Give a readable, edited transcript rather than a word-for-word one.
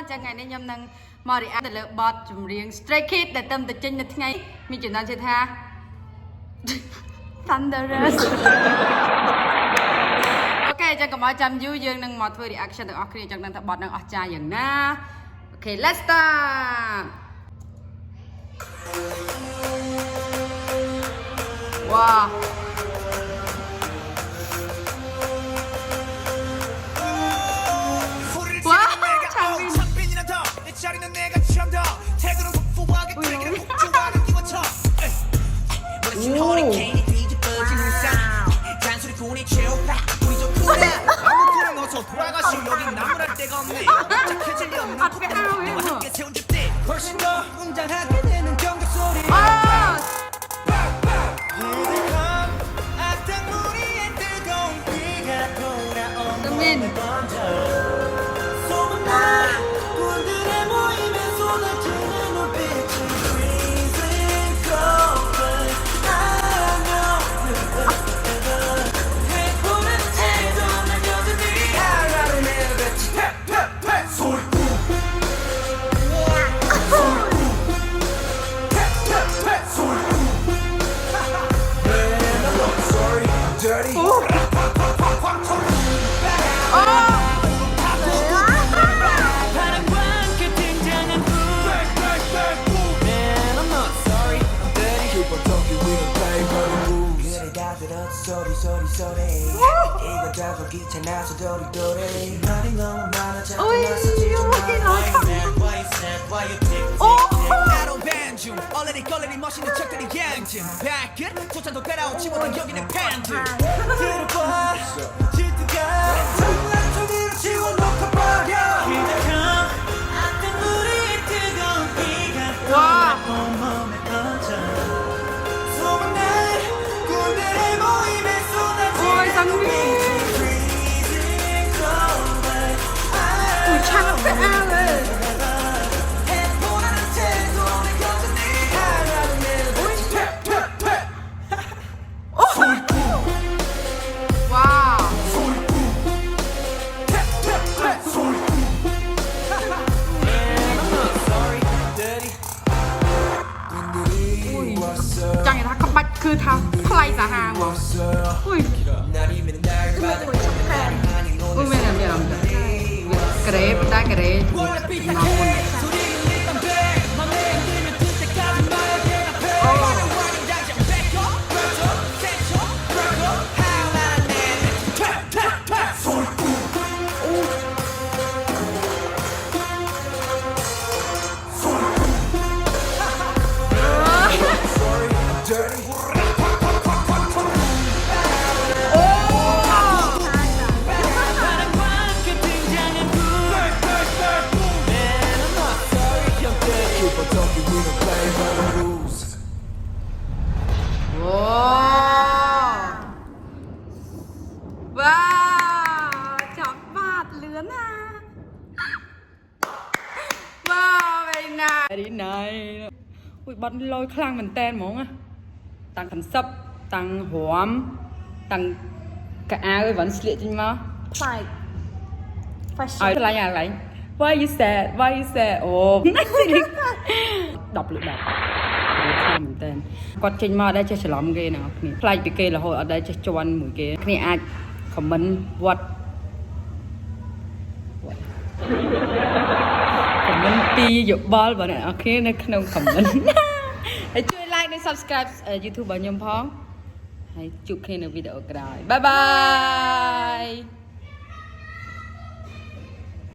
chẳng ngày nay nhom năng mò đi ăn từ lợn bọt chùm riêng stray kid để tâm từ trên từ ngay mi chuyển đang chơi tha thunderous ok chẳng có mọi chăm vui dương năng mò thôi reaction từ ok chẳng năng tập bọt năng ở chaอย่างna ok let's start wow 자리는 내가 참 더 태그는 폭포하게 뜨기는 폭주하는 기관처럼 머리신 허리케인이 뒤집어지는 상 잔소리 군이 최후파 우리 좀 크다 아무거나 넣어서 돌아가시 여기 나무랄 데가 없네 짝해질 리 없는 너와 함께 세운 집들 훨씬 더 웅장하게 되는 경적 소리 악당무리의 뜨거운 비가 돌아오는 번져 소리 이거 자고 귀찮아서 도리도리 말이 너무 많아져 나로 밴중 얼레리 걸레리 멋있는 척들이 양진 발끝 조찬도 빼라오 치고는 여기는 팬들 들어봐 질투가 정말 저기로 지워놓고 버려 기대감 악한 우리의 뜨거운 비가 온몸에 퍼져 소문난 군대의 모임에 쏟아지는 ui chắc phải ao ơi chẳng người ta có bạch cứ thao play giả hàng mà ui ui mình làm kere ta kere ngon đi này ui bật lôi khlang mình tên món á tăng khẩn sấp tăng hóm tăng cả ơi vẫn sliệt trên má phải ai là nhà lại why you sad ồ đọc lượt đọc khlang mình tên còn trên má đây chơi sờ lom ghê nào nè play bị kê là hồi ở đây chơi chọn mùi ghê này ai comment what comment pi dụ ball vào này ok này không comment hãyជួយ like និង subscribe YouTube របស់ខ្ញុំផងហើយជួបគ្នានៅវីដេអូក្រោយ Bye bye